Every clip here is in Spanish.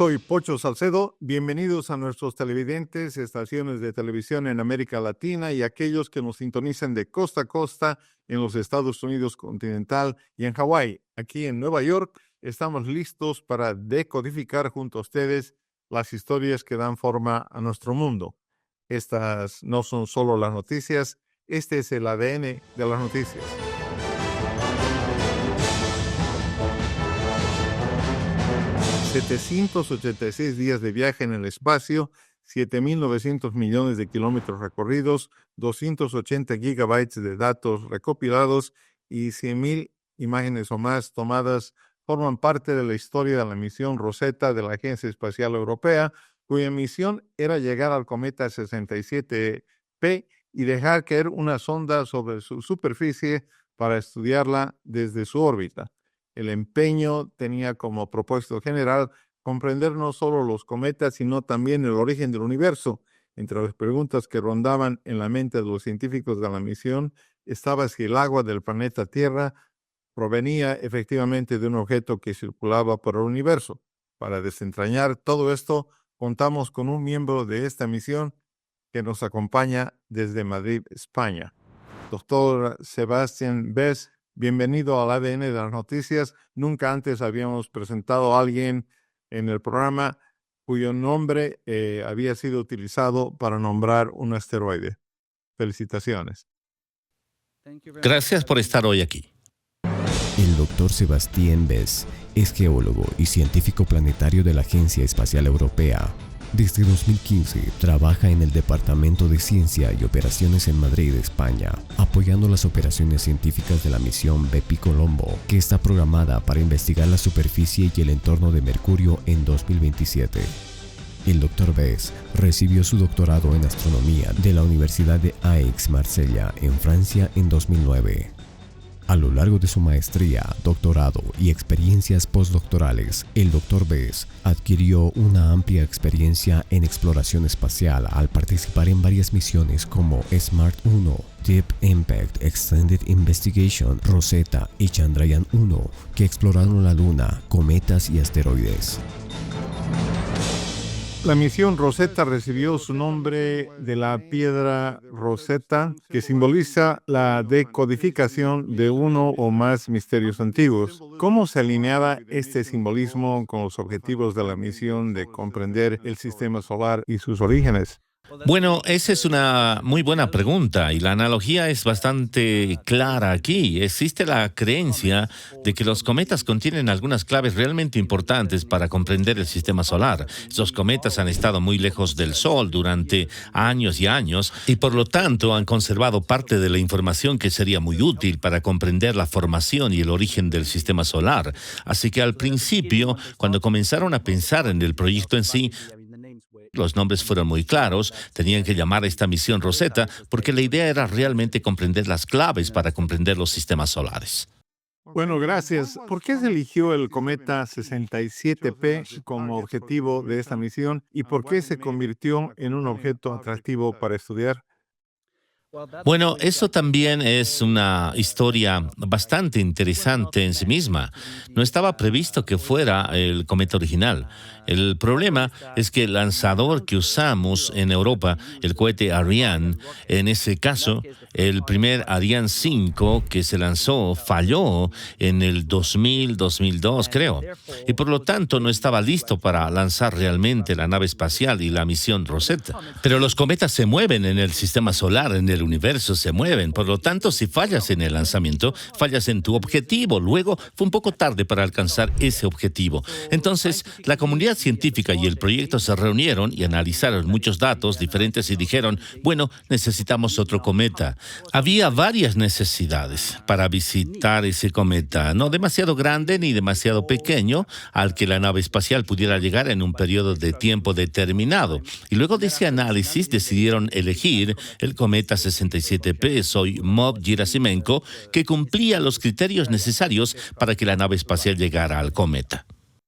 soy Pocho Salcedo. Bienvenidos a nuestros televidentes, estaciones de televisión en América Latina y aquellos que nos sintonizan de costa a costa en los Estados Unidos continental y en Hawái. Aquí en Nueva York estamos listos para decodificar junto a ustedes las historias que dan forma a nuestro mundo. Estas no son solo las noticias, este es el ADN de las noticias. $786 días de viaje en el espacio, 7.900 millones de kilómetros recorridos, 280 gigabytes de datos recopilados y 100.000 imágenes o más tomadas forman parte de la historia de la misión Rosetta de la Agencia Espacial Europea, cuya misión era llegar al cometa 67P y dejar caer una sonda sobre su superficie para estudiarla desde su órbita. El empeño tenía como propósito general comprender no solo los cometas, sino también el origen del universo. Entre las preguntas que rondaban en la mente de los científicos de la misión estaba si el agua del planeta Tierra provenía efectivamente de un objeto que circulaba por el universo. Para desentrañar todo esto, contamos con un miembro de esta misión que nos acompaña desde Madrid, España. Doctor Sebastián Bess, bienvenido al ADN de las noticias. Nunca antes habíamos presentado a alguien en el programa cuyo nombre había sido utilizado para nombrar un asteroide. Felicitaciones. Gracias por estar hoy aquí. El doctor Sebastián Bess es geólogo y científico planetario de la Agencia Espacial Europea. Desde 2015 trabaja en el Departamento de Ciencia y Operaciones en Madrid, España, apoyando las operaciones científicas de la misión Bepi-Colombo, que está programada para investigar la superficie y el entorno de Mercurio en 2027. El Dr. Bess recibió su doctorado en astronomía de la Universidad de Aix-Marsella, en Francia, en 2009. A lo largo de su maestría, doctorado y experiencias postdoctorales, el Dr. Bess adquirió una amplia experiencia en exploración espacial al participar en varias misiones como SMART-1, Deep Impact Extended Investigation, Rosetta y Chandrayaan-1, que exploraron la Luna, cometas y asteroides. La misión Rosetta recibió su nombre de la piedra Rosetta, que simboliza la decodificación de uno o más misterios antiguos. ¿Cómo se alineaba este simbolismo con los objetivos de la misión de comprender el sistema solar y sus orígenes? Bueno, esa es una muy buena pregunta y la analogía es bastante clara aquí. Existe la creencia de que los cometas contienen algunas claves realmente importantes para comprender el sistema solar. Esos cometas han estado muy lejos del Sol durante años y años y por lo tanto han conservado parte de la información que sería muy útil para comprender la formación y el origen del sistema solar. Así que al principio, cuando comenzaron a pensar en el proyecto en sí, los nombres fueron muy claros, tenían que llamar a esta misión Rosetta porque la idea era realmente comprender las claves para comprender los sistemas solares. Bueno, gracias. ¿Por qué se eligió el cometa 67P como objetivo de esta misión y por qué se convirtió en un objeto atractivo para estudiar? Bueno, eso también es una historia bastante interesante en sí misma. No estaba previsto que fuera el cometa original. El problema es que el lanzador que usamos en Europa, el cohete Ariane, en ese caso, el primer Ariane 5 que se lanzó falló en el 2002, creo. Y por lo tanto no estaba listo para lanzar realmente la nave espacial y la misión Rosetta. Pero los cometas se mueven en el sistema solar, en el universo se mueven. Por lo tanto, si fallas en el lanzamiento, fallas en tu objetivo. Luego fue un poco tarde para alcanzar ese objetivo. Entonces, la comunidad científica y el proyecto se reunieron y analizaron muchos datos diferentes y dijeron, bueno, necesitamos otro cometa. Había varias necesidades para visitar ese cometa, no demasiado grande ni demasiado pequeño, al que la nave espacial pudiera llegar en un periodo de tiempo determinado. Y luego de ese análisis decidieron elegir el cometa 67P Soyuz-Gerasimenko, que cumplía los criterios necesarios para que la nave espacial llegara al cometa.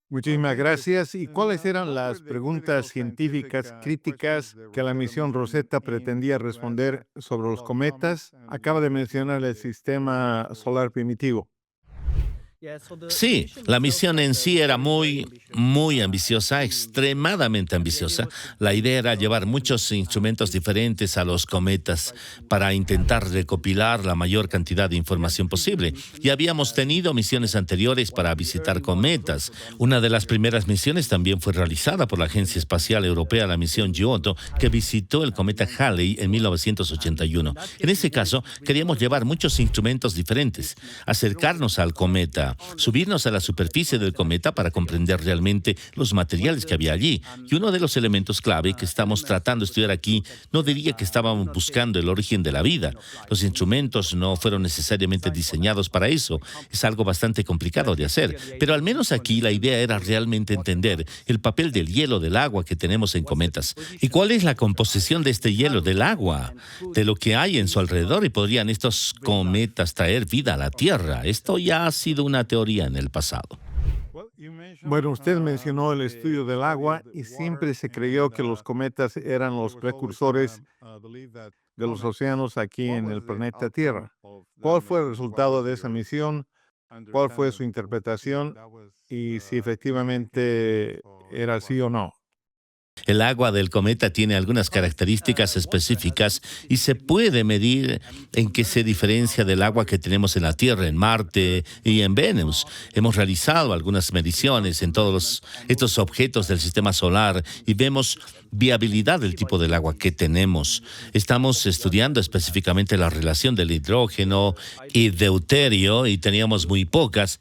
Muchísimas gracias. ¿Y cuáles eran las preguntas científicas críticas que la misión Rosetta pretendía responder sobre los cometas? Acaba de mencionar el sistema solar primitivo. Sí, la misión en sí era muy ambiciosa, extremadamente ambiciosa. La idea era llevar muchos instrumentos diferentes a los cometas para intentar recopilar la mayor cantidad de información posible. Y habíamos tenido misiones anteriores para visitar cometas. Una de las primeras misiones también fue realizada por la Agencia Espacial Europea, la misión Giotto, que visitó el cometa Halley en 1981. En ese caso, queríamos llevar muchos instrumentos diferentes, acercarnos al cometa, subirnos a la superficie del cometa para comprender realmente los materiales que había allí. Y uno de los elementos clave que estamos tratando de estudiar aquí, no diría que estábamos buscando el origen de la vida. Los instrumentos no fueron necesariamente diseñados para eso. Es algo bastante complicado de hacer. Pero al menos aquí la idea era realmente entender el papel del hielo del agua que tenemos en cometas. ¿Y cuál es la composición de este hielo del agua? De lo que hay en su alrededor, y podrían estos cometas traer vida a la Tierra. Esto ya ha sido una teoría en el pasado. Bueno, usted mencionó el estudio del agua y siempre se creyó que los cometas eran los precursores de los océanos aquí en el planeta Tierra. ¿Cuál fue el resultado de esa misión? ¿Cuál fue su interpretación? Y si efectivamente era así o no. El agua del cometa tiene algunas características específicas y se puede medir en qué se diferencia del agua que tenemos en la Tierra, en Marte y en Venus. Hemos realizado algunas mediciones en todos estos objetos del sistema solar y vemos viabilidad del tipo del agua que tenemos. Estamos estudiando específicamente la relación del hidrógeno y deuterio y teníamos muy pocas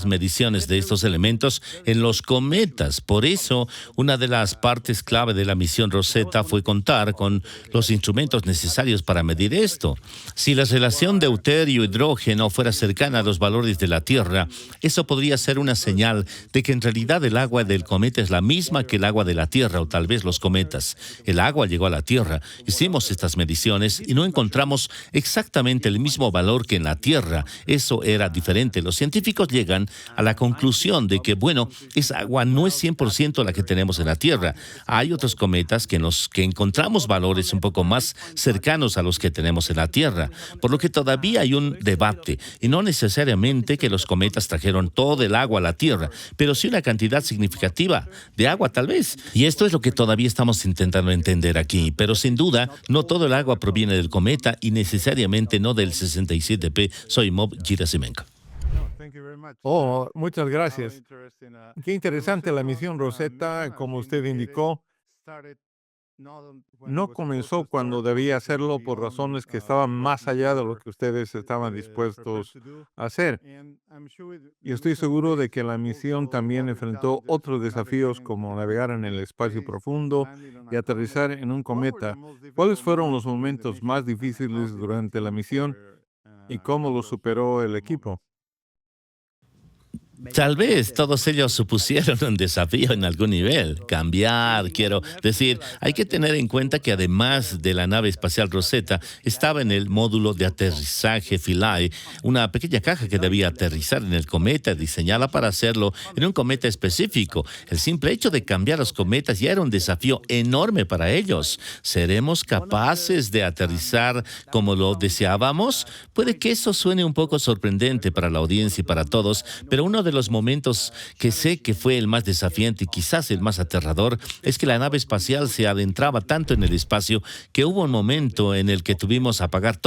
mediciones de estos elementos en los cometas. Por eso, una de las partes clave de la misión Rosetta fue contar con los instrumentos necesarios para medir esto. Si la relación deuterio-hidrógeno fuera cercana a los valores de la Tierra, eso podría ser una señal de que en realidad el agua del cometa es la misma que el agua de la Tierra, o tal vez los cometas. El agua llegó a la Tierra, hicimos estas mediciones y no encontramos exactamente el mismo valor que en la Tierra. Eso era diferente. Los científicos llegan a la conclusión de que, bueno, esa agua no es 100% la que tenemos en la Tierra. Hay otros cometas que encontramos valores un poco más cercanos a los que tenemos en la Tierra, por lo que todavía hay un debate, y no necesariamente que los cometas trajeron todo el agua a la Tierra, pero sí una cantidad significativa de agua tal vez. Y esto es lo que todavía estamos intentando entender aquí, pero sin duda no todo el agua proviene del cometa y necesariamente no del 67P Soimov Gerasimenko. Oh, muchas gracias. Qué interesante la misión Rosetta, como usted indicó. No comenzó cuando debía hacerlo por razones que estaban más allá de lo que ustedes estaban dispuestos a hacer. Y estoy seguro de que la misión también enfrentó otros desafíos como navegar en el espacio profundo y aterrizar en un cometa. ¿Cuáles fueron los momentos más difíciles durante la misión y cómo los superó el equipo? Tal vez todos ellos supusieron un desafío en algún nivel. Cambiar, quiero decir, hay que tener en cuenta que además de la nave espacial Rosetta, estaba en el módulo de aterrizaje Philae, una pequeña caja que debía aterrizar en el cometa, diseñada para hacerlo en un cometa específico. El simple hecho de cambiar los cometas ya era un desafío enorme para ellos. ¿Seremos capaces de aterrizar como lo deseábamos? Puede que eso suene un poco sorprendente para la audiencia y para todos, pero uno de los momentos que sé que fue el más desafiante y quizás el más aterrador es que la nave espacial se adentraba tanto en el espacio que hubo un momento en el que tuvimos apagar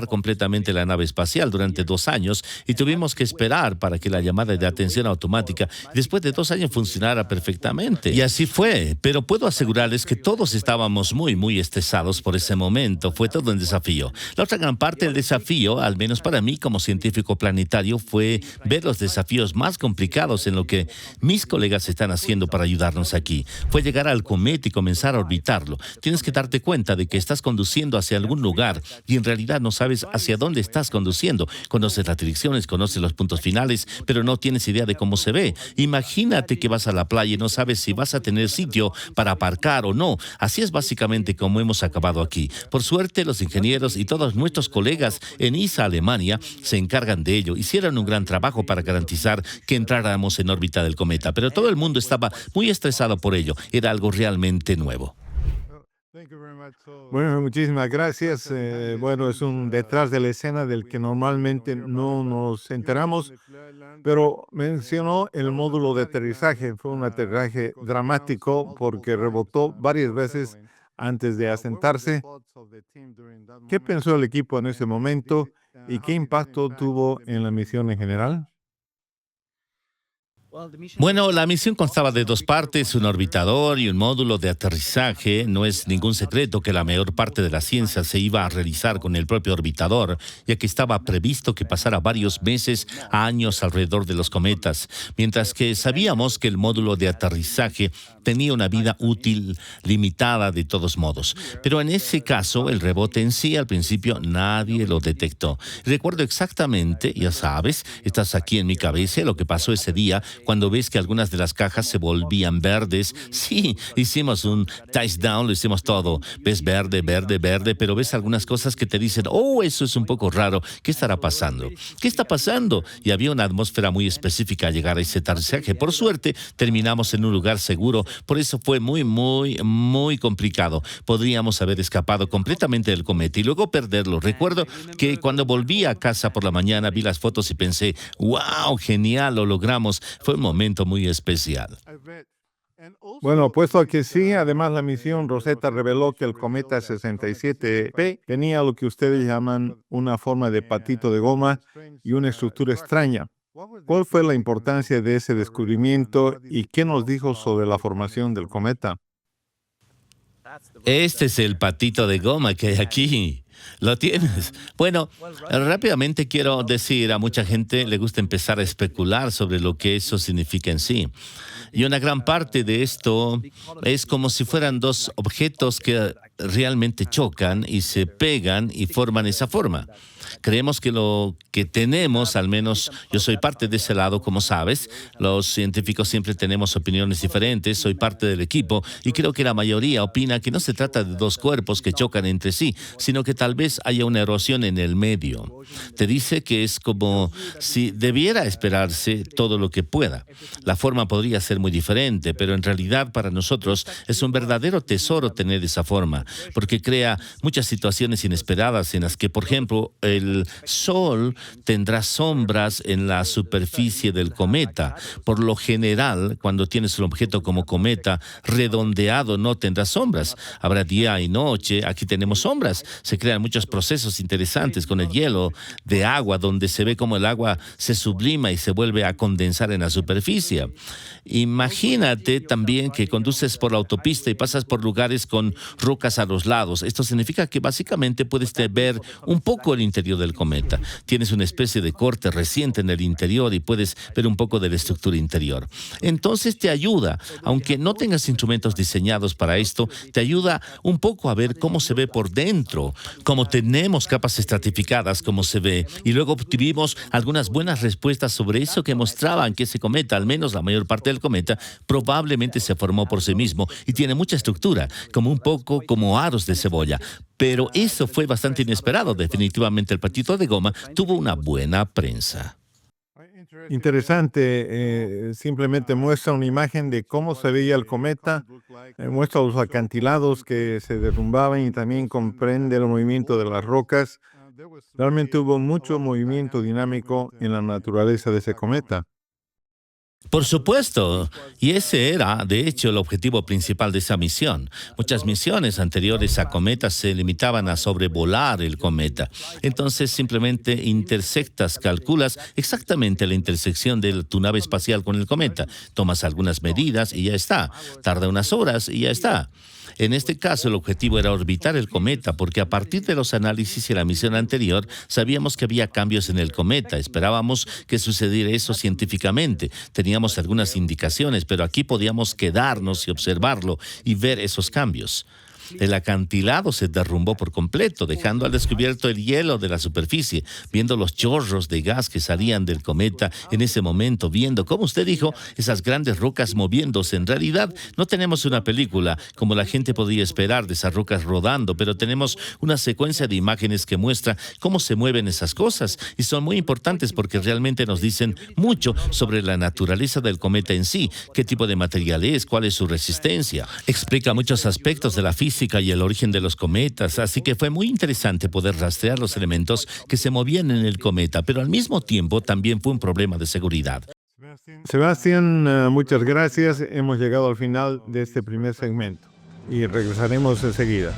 completamente la nave espacial durante 2 años y tuvimos que esperar para que la llamada de atención automática después de 2 años funcionara perfectamente. Y así fue, pero puedo asegurarles que todos estábamos muy estresados por ese momento. Fue todo un desafío. La otra gran parte del desafío, al menos para mí como científico planetario, fue ver los desafíos más complicados en lo que mis colegas están haciendo para ayudarnos aquí. Fue llegar al cometa y comenzar a orbitarlo. Tienes que darte cuenta de que estás conduciendo hacia algún lugar y en realidad no sabes hacia dónde estás conduciendo. Conoces las direcciones, conoces los puntos finales, pero no tienes idea de cómo se ve. Imagínate que vas a la playa y no sabes si vas a tener sitio para aparcar o no. Así es básicamente como hemos acabado aquí. Por suerte, los ingenieros y todos nuestros colegas en ESA, Alemania, se encargan de ello. Hicieron un gran trabajo para garantizar que entráramos en órbita del cometa, pero todo el mundo estaba muy estresado por ello. Era algo realmente nuevo. Bueno, muchísimas gracias. Bueno, es un detrás de la escena del que normalmente no nos enteramos, pero mencionó el módulo de aterrizaje. Fue un aterrizaje dramático porque rebotó varias veces antes de asentarse. ¿Qué pensó el equipo en ese momento y qué impacto tuvo en la misión en general? Bueno, la misión constaba de dos partes, un orbitador y un módulo de aterrizaje. No es ningún secreto que la mayor parte de la ciencia se iba a realizar con el propio orbitador, ya que estaba previsto que pasara varios meses a años alrededor de los cometas, mientras que sabíamos que el módulo de aterrizaje tenía una vida útil limitada de todos modos. Pero en ese caso, el rebote en sí, al principio, nadie lo detectó. Recuerdo exactamente, ya sabes, estás aquí en mi cabeza, lo que pasó ese día cuando ves que algunas de las cajas se volvían verdes. Sí, hicimos un touchdown, lo hicimos todo. Ves verde, verde, verde, pero ves algunas cosas que te dicen, oh, eso es un poco raro. ¿Qué estará pasando? ¿Qué está pasando? Y había una atmósfera muy específica al llegar a ese aterrizaje. Por suerte, terminamos en un lugar seguro. Por eso fue muy, muy, muy complicado. Podríamos haber escapado completamente del cometa y luego perderlo. Recuerdo que cuando volví a casa por la mañana vi las fotos y pensé, wow, genial, lo logramos. Fue un momento muy especial. Bueno, puesto a que sí, además la misión Rosetta reveló que el cometa 67P tenía lo que ustedes llaman una forma de patito de goma y una estructura extraña. ¿Cuál fue la importancia de ese descubrimiento y qué nos dijo sobre la formación del cometa? Este es el patito de goma que hay aquí. ¿Lo tienes? Bueno, rápidamente quiero decir, a mucha gente le gusta empezar a especular sobre lo que eso significa en sí. Y una gran parte de esto es como si fueran dos objetos que realmente chocan y se pegan y forman esa forma. Creemos que lo que tenemos, al menos yo soy parte de ese lado, como sabes, los científicos siempre tenemos opiniones diferentes, soy parte del equipo y creo que la mayoría opina que no se trata de dos cuerpos que chocan entre sí, sino que tal vez haya una erosión en el medio. Te dice que es como si debiera esperarse todo lo que pueda. La forma podría ser muy diferente, pero en realidad para nosotros es un verdadero tesoro tener esa forma, porque crea muchas situaciones inesperadas en las que, por ejemplo, el Sol tendrá sombras en la superficie del cometa. Por lo general, cuando tienes un objeto como cometa redondeado, no tendrá sombras. Habrá día y noche. Aquí tenemos sombras. Se crean muchos procesos interesantes con el hielo de agua, donde se ve cómo el agua se sublima y se vuelve a condensar en la superficie. Imagínate también que conduces por la autopista y pasas por lugares con rocas a los lados. Esto significa que básicamente puedes ver un poco el interior del cometa. Tienes una especie de corte reciente en el interior y puedes ver un poco de la estructura interior. Entonces te ayuda, aunque no tengas instrumentos diseñados para esto, te ayuda un poco a ver cómo se ve por dentro, cómo tenemos capas estratificadas, cómo se ve. Y luego obtuvimos algunas buenas respuestas sobre eso que mostraban que ese cometa, al menos la mayor parte del cometa, probablemente se formó por sí mismo y tiene mucha estructura, como un poco como aros de cebolla. Pero eso fue bastante inesperado. Definitivamente el patito de goma tuvo una buena prensa. Interesante, simplemente muestra una imagen de cómo se veía el cometa, muestra los acantilados que se derrumbaban y también comprende el movimiento de las rocas. Realmente hubo mucho movimiento dinámico en la naturaleza de ese cometa. Por supuesto, y ese era, de hecho, el objetivo principal de esa misión. Muchas misiones anteriores a cometas se limitaban a sobrevolar el cometa. Entonces, simplemente intersectas, calculas exactamente la intersección de tu nave espacial con el cometa. Tomas algunas medidas y ya está. Tarda unas horas y ya está. En este caso, el objetivo era orbitar el cometa, porque a partir de los análisis y la misión anterior, sabíamos que había cambios en el cometa. Esperábamos que sucediera eso científicamente. Teníamos algunas indicaciones, pero aquí podíamos quedarnos y observarlo y ver esos cambios. El acantilado se derrumbó por completo, dejando al descubierto el hielo de la superficie, viendo los chorros de gas que salían del cometa en ese momento, viendo, como usted dijo, esas grandes rocas moviéndose. En realidad, no tenemos una película, como la gente podría esperar, de esas rocas rodando, pero tenemos una secuencia de imágenes que muestra cómo se mueven esas cosas, y son muy importantes porque realmente nos dicen mucho sobre la naturaleza del cometa en sí, qué tipo de material es, cuál es su resistencia. Explica muchos aspectos de la física física y el origen de los cometas, así que fue muy interesante poder rastrear los elementos que se movían en el cometa, pero al mismo tiempo también fue un problema de seguridad. Sebastián, muchas gracias. Hemos llegado al final de este primer segmento y regresaremos enseguida.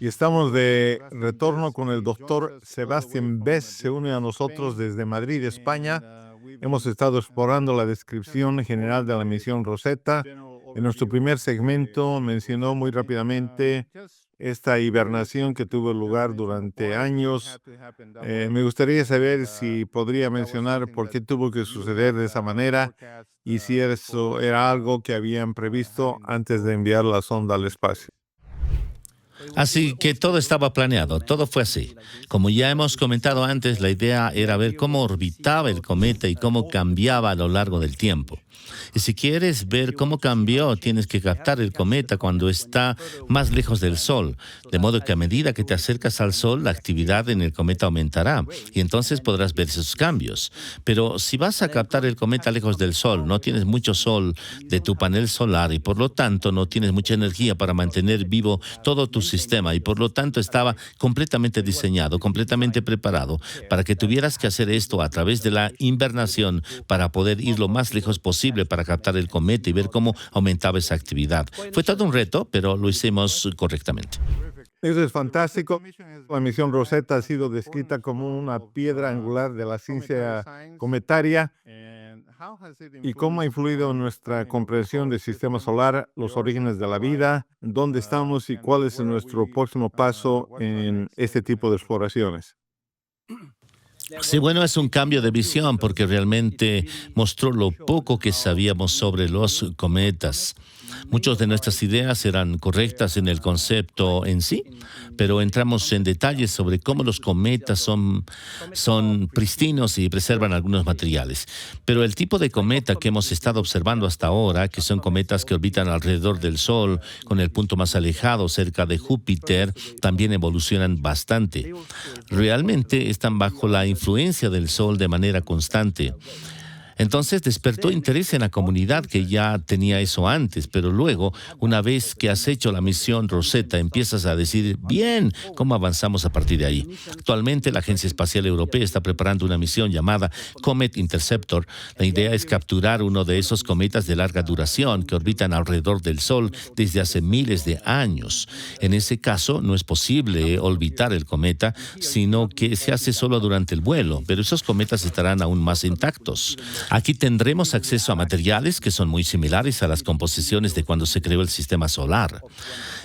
Y estamos de retorno con el doctor Sebastián Bes. Se une a nosotros desde Madrid, España. Hemos estado explorando la descripción general de la misión Rosetta. En nuestro primer segmento mencionó muy rápidamente esta hibernación que tuvo lugar durante años. Me gustaría saber si podría mencionar por qué tuvo que suceder de esa manera y si eso era algo que habían previsto antes de enviar la sonda al espacio. Así que todo estaba planeado, todo fue así. Como ya hemos comentado antes, la idea era ver cómo orbitaba el cometa y cómo cambiaba a lo largo del tiempo. Y si quieres ver cómo cambió, tienes que captar el cometa cuando está más lejos del Sol, de modo que a medida que te acercas al Sol, la actividad en el cometa aumentará y entonces podrás ver esos cambios. Pero si vas a captar el cometa lejos del Sol, no tienes mucho sol de tu panel solar y por lo tanto no tienes mucha energía para mantener vivo todo tu sistema y por lo tanto estaba completamente diseñado, completamente preparado para que tuvieras que hacer esto a través de la invernación para poder ir lo más lejos posible para captar el cometa y ver cómo aumentaba esa actividad. Fue todo un reto, pero lo hicimos correctamente. Eso es fantástico. La misión Rosetta ha sido descrita como una piedra angular de la ciencia cometaria. ¿Y cómo ha influido en nuestra comprensión del sistema solar, los orígenes de la vida, dónde estamos y cuál es nuestro próximo paso en este tipo de exploraciones? Sí, bueno, es un cambio de visión porque realmente mostró lo poco que sabíamos sobre los cometas. Muchas de nuestras ideas eran correctas en el concepto en sí, pero entramos en detalles sobre cómo los cometas son pristinos y preservan algunos materiales. Pero el tipo de cometa que hemos estado observando hasta ahora, que son cometas que orbitan alrededor del Sol, con el punto más alejado cerca de Júpiter, también evolucionan bastante. Realmente están bajo la influencia del Sol de manera constante. Entonces despertó interés en la comunidad que ya tenía eso antes, pero luego, una vez que has hecho la misión Rosetta, empiezas a decir, bien, ¿cómo avanzamos a partir de ahí? Actualmente la Agencia Espacial Europea está preparando una misión llamada Comet Interceptor. La idea es capturar uno de esos cometas de larga duración que orbitan alrededor del Sol desde hace miles de años. En ese caso, no es posible orbitar el cometa, sino que se hace solo durante el vuelo, pero esos cometas estarán aún más intactos. Aquí tendremos acceso a materiales que son muy similares a las composiciones de cuando se creó el sistema solar.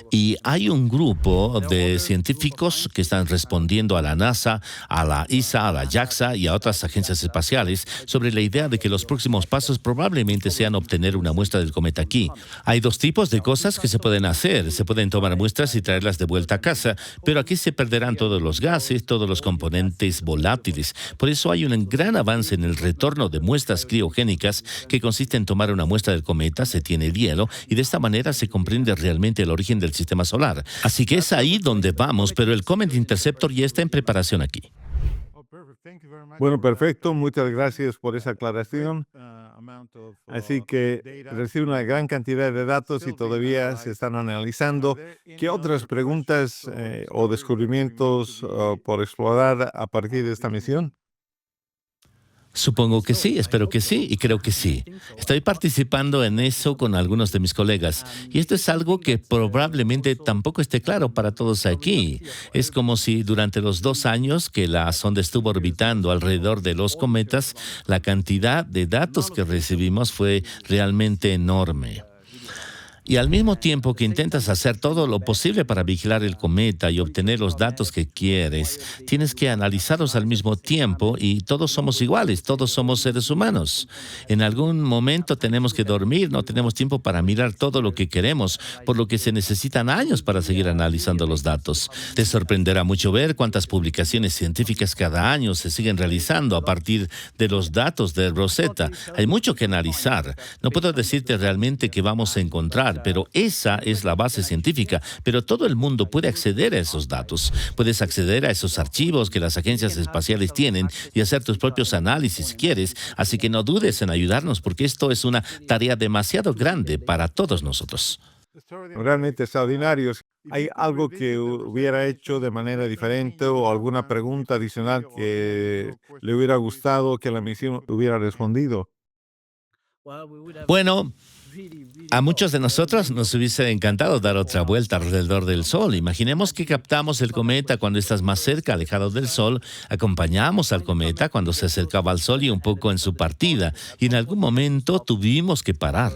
Y hay un grupo de científicos que están respondiendo a la NASA, a la ESA, a la JAXA y a otras agencias espaciales sobre la idea de que los próximos pasos probablemente sean obtener una muestra del cometa aquí. Hay dos tipos de cosas que se pueden hacer. Se pueden tomar muestras y traerlas de vuelta a casa, pero aquí se perderán todos los gases, todos los componentes volátiles. Por eso hay un gran avance en el retorno de muestras criogénicas que consiste en tomar una muestra del cometa, se tiene el hielo y de esta manera se comprende realmente el origen del sistema solar. Así que es ahí donde vamos, pero el Comet Interceptor ya está en preparación aquí. Bueno, perfecto. Muchas gracias por esa aclaración. Así que recibe una gran cantidad de datos y todavía se están analizando. ¿Qué otras preguntas o descubrimientos por explorar a partir de esta misión? Supongo que sí, espero que sí y creo que sí. Estoy participando en eso con algunos de mis colegas y esto es algo que probablemente tampoco esté claro para todos aquí. Es como si durante los 2 años que la sonda estuvo orbitando alrededor de los cometas, la cantidad de datos que recibimos fue realmente enorme. Y al mismo tiempo que intentas hacer todo lo posible para vigilar el cometa y obtener los datos que quieres, tienes que analizarlos al mismo tiempo y todos somos iguales, todos somos seres humanos. En algún momento tenemos que dormir, no tenemos tiempo para mirar todo lo que queremos, por lo que se necesitan años para seguir analizando los datos. Te sorprenderá mucho ver cuántas publicaciones científicas cada año se siguen realizando a partir de los datos de Rosetta. Hay mucho que analizar. No puedo decirte realmente qué vamos a encontrar. espacial, pero esa es la base científica. Pero todo el mundo puede acceder a esos datos. Puedes acceder a esos archivos que las agencias espaciales tienen y hacer tus propios análisis si quieres. Así que no dudes en ayudarnos porque esto es una tarea demasiado grande para todos nosotros. Realmente extraordinarios. ¿Hay algo que hubiera hecho de manera diferente o alguna pregunta adicional que le hubiera gustado que la misión hubiera respondido? Bueno, a muchos de nosotros nos hubiese encantado dar otra vuelta alrededor del Sol. Imaginemos que captamos el cometa cuando estás más cerca, alejado del Sol, acompañamos al cometa cuando se acercaba al Sol y un poco en su partida, y en algún momento tuvimos que parar,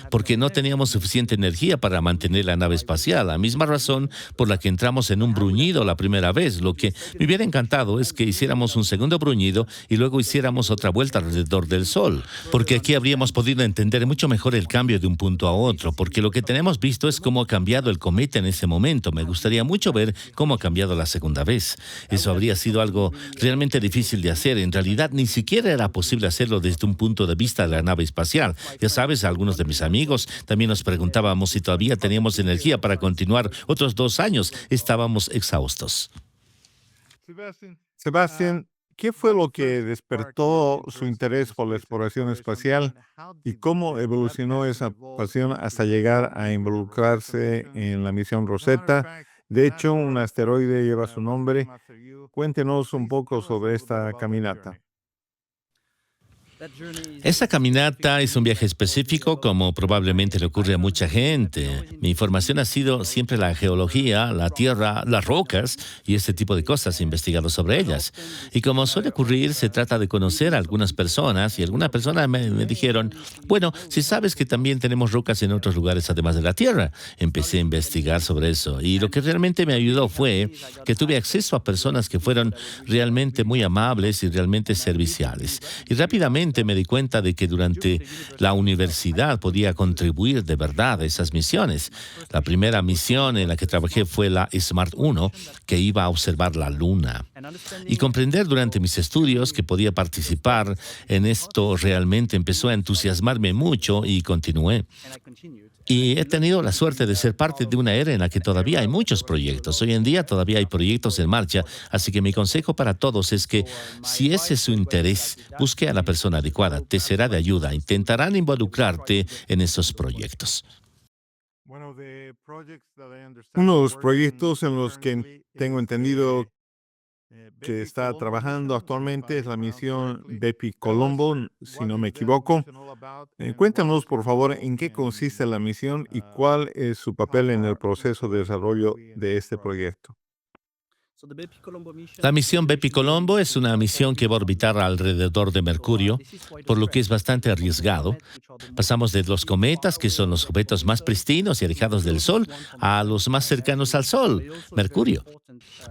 porque no teníamos suficiente energía para mantener la nave espacial, la misma razón por la que entramos en un bruñido la primera vez. Lo que me hubiera encantado es que hiciéramos un segundo bruñido y luego hiciéramos otra vuelta alrededor del Sol, porque aquí habríamos podido entender mucho mejor el cambio de un punto a otro, porque lo que tenemos visto es cómo ha cambiado el cometa en ese momento. Me gustaría mucho ver cómo ha cambiado la segunda vez. Eso habría sido algo realmente difícil de hacer. En realidad, ni siquiera era posible hacerlo desde un punto de vista de la nave espacial. Ya sabes, algunos de mis amigos también nos preguntábamos si todavía teníamos energía para continuar otros 2 años. Estábamos exhaustos. Sebastián, ¿qué fue lo que despertó su interés por la exploración espacial y cómo evolucionó esa pasión hasta llegar a involucrarse en la misión Rosetta? De hecho, un asteroide lleva su nombre. Cuéntenos un poco sobre esta caminata. Esa caminata es un viaje específico, como probablemente le ocurre a mucha gente. Mi formación ha sido siempre la geología, la tierra, las rocas y este tipo de cosas. He investigado sobre ellas. Y como suele ocurrir, se trata de conocer a algunas personas y algunas personas me dijeron, bueno, si sabes que también tenemos rocas en otros lugares además de la Tierra. Empecé a investigar sobre eso y lo que realmente me ayudó fue que tuve acceso a personas que fueron realmente muy amables y realmente serviciales. Y rápidamente me di cuenta de que durante la universidad podía contribuir de verdad a esas misiones. La primera misión en la que trabajé fue la SMART 1, que iba a observar la Luna. Y comprender durante mis estudios que podía participar en esto realmente empezó a entusiasmarme mucho y continué. Y he tenido la suerte de ser parte de una era en la que todavía hay muchos proyectos. Hoy en día todavía hay proyectos en marcha, así que mi consejo para todos es que si ese es su interés, busque a la persona adecuada, te será de ayuda, intentarán involucrarte en esos proyectos. Uno de los proyectos en los que tengo entendido que está trabajando actualmente es la misión Bepi Colombo, si no me equivoco. Cuéntanos, por favor, en qué consiste la misión y cuál es su papel en el proceso de desarrollo de este proyecto. La misión Bepi Colombo es una misión que va a orbitar alrededor de Mercurio, por lo que es bastante arriesgado. Pasamos de los cometas, que son los objetos más pristinos y alejados del Sol, a los más cercanos al Sol, Mercurio.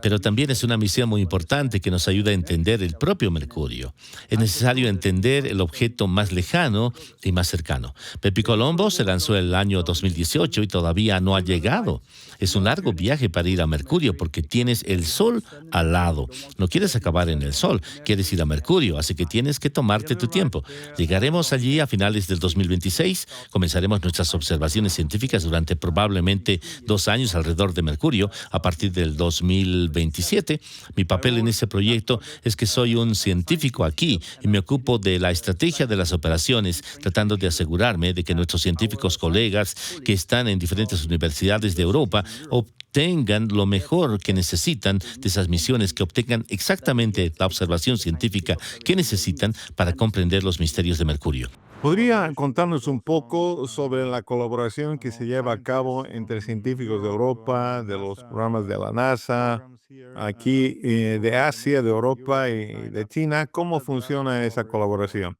Pero también es una misión muy importante que nos ayuda a entender el propio Mercurio. Es necesario entender el objeto más lejano y más cercano. Bepi Colombo se lanzó el año 2018 y todavía no ha llegado. Es un largo viaje para ir a Mercurio porque tienes el Sol al lado. No quieres acabar en el Sol, quieres ir a Mercurio, así que tienes que tomarte tu tiempo. Llegaremos allí a finales del 2026, comenzaremos nuestras observaciones científicas durante probablemente 2 años alrededor de Mercurio, a partir del 2027. Mi papel en ese proyecto es que soy un científico aquí y me ocupo de la estrategia de las operaciones, tratando de asegurarme de que nuestros científicos colegas que están en diferentes universidades de Europa obtengan lo mejor que necesitan de esas misiones, que obtengan exactamente la observación científica que necesitan para comprender los misterios de Mercurio. ¿Podría contarnos un poco sobre la colaboración que se lleva a cabo entre científicos de Europa, de los programas de la NASA, aquí de Asia, de Europa y de China? ¿Cómo funciona esa colaboración?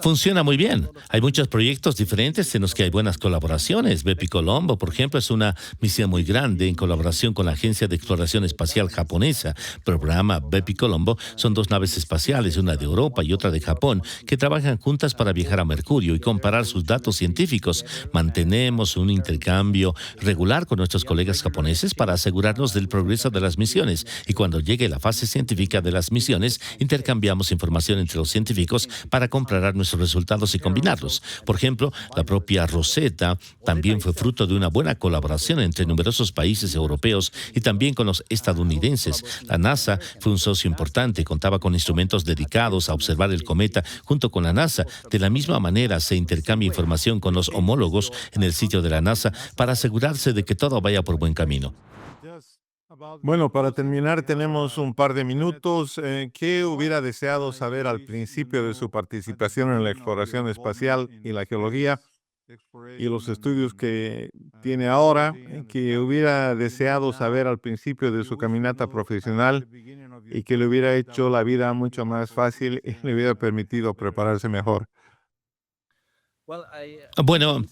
Funciona muy bien. Hay muchos proyectos diferentes en los que hay buenas colaboraciones. Bepi Colombo, por ejemplo, es una misión muy grande en colaboración con la Agencia de Exploración Espacial Japonesa. Programa Bepi Colombo son 2 naves espaciales, una de Europa y otra de Japón, que trabajan juntas para viajar a Mercurio y comparar sus datos científicos. Mantenemos un intercambio regular con nuestros colegas japoneses para asegurarnos del progreso de las misiones. Y cuando llegue la fase científica de las misiones, intercambiamos información entre los científicos para comprender comparar nuestros resultados y combinarlos. Por ejemplo, la propia Rosetta también fue fruto de una buena colaboración entre numerosos países europeos y también con los estadounidenses. La NASA fue un socio importante, contaba con instrumentos dedicados a observar el cometa junto con la NASA. De la misma manera, se intercambia información con los homólogos en el sitio de la NASA para asegurarse de que todo vaya por buen camino. Bueno, para terminar, tenemos un par de minutos. ¿Qué hubiera deseado saber al principio de su participación en la exploración espacial y la geología y los estudios que tiene ahora? ¿Que hubiera deseado saber al principio de su caminata profesional y que le hubiera hecho la vida mucho más fácil y le hubiera permitido prepararse mejor? Bueno,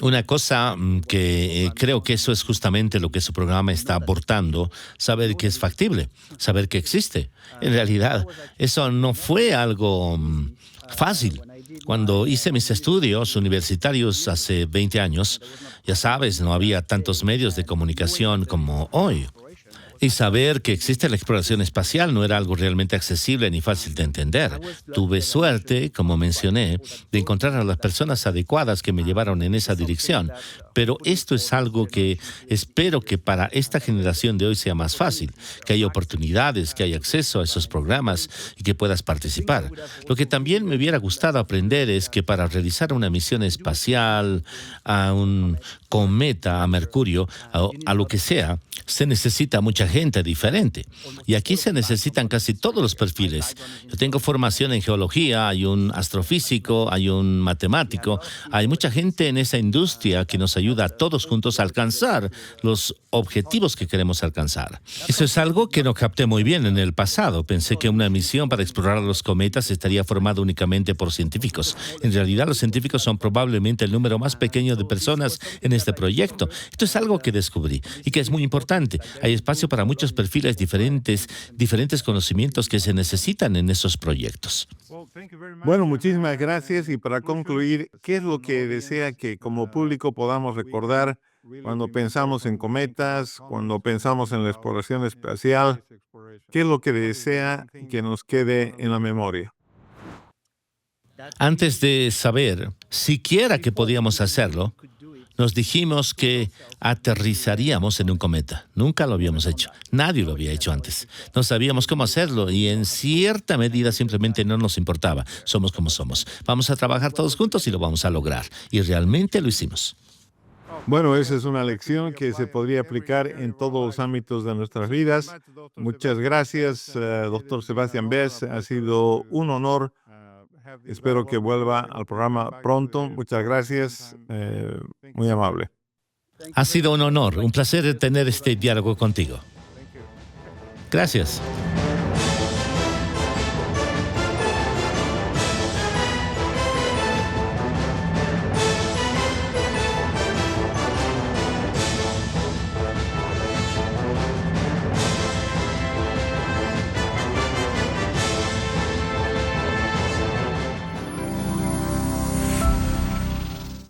una cosa que creo que eso es justamente lo que su programa está aportando, saber que es factible, saber que existe. En realidad, eso no fue algo fácil. Cuando hice mis estudios universitarios hace 20 años, ya sabes, no había tantos medios de comunicación como hoy. Y saber que existe la exploración espacial no era algo realmente accesible ni fácil de entender. Tuve suerte, como mencioné, de encontrar a las personas adecuadas que me llevaron en esa dirección. Pero esto es algo que espero que para esta generación de hoy sea más fácil, que haya oportunidades, que haya acceso a esos programas y que puedas participar. Lo que también me hubiera gustado aprender es que para realizar una misión espacial, a un cometa, a Mercurio, a lo que sea, se necesita mucha gente diferente. Y aquí se necesitan casi todos los perfiles. Yo tengo formación en geología, hay un astrofísico, hay un matemático, hay mucha gente en esa industria que nos ayuda a todos juntos a alcanzar los objetivos que queremos alcanzar. Eso es algo que no capté muy bien en el pasado. Pensé que una misión para explorar los cometas estaría formada únicamente por científicos. En realidad, los científicos son probablemente el número más pequeño de personas en este proyecto. Esto es algo que descubrí y que es muy importante. Hay espacio para muchos perfiles diferentes conocimientos que se necesitan en esos proyectos. Bueno, muchísimas gracias. Y para concluir, ¿qué es lo que desea que como público podamos recordar cuando pensamos en cometas, cuando pensamos en la exploración espacial? ¿Qué es lo que desea que nos quede en la memoria? Antes de saber siquiera que podíamos hacerlo, nos dijimos que aterrizaríamos en un cometa. Nunca lo habíamos hecho. Nadie lo había hecho antes. No sabíamos cómo hacerlo y en cierta medida simplemente no nos importaba. Somos como somos. Vamos a trabajar todos juntos y lo vamos a lograr. Y realmente lo hicimos. Bueno, esa es una lección que se podría aplicar en todos los ámbitos de nuestras vidas. Muchas gracias, doctor Sebastián Bess. Ha sido un honor. Espero que vuelva al programa pronto. Muchas gracias. Muy amable. Ha sido un honor, un placer tener este diálogo contigo. Gracias.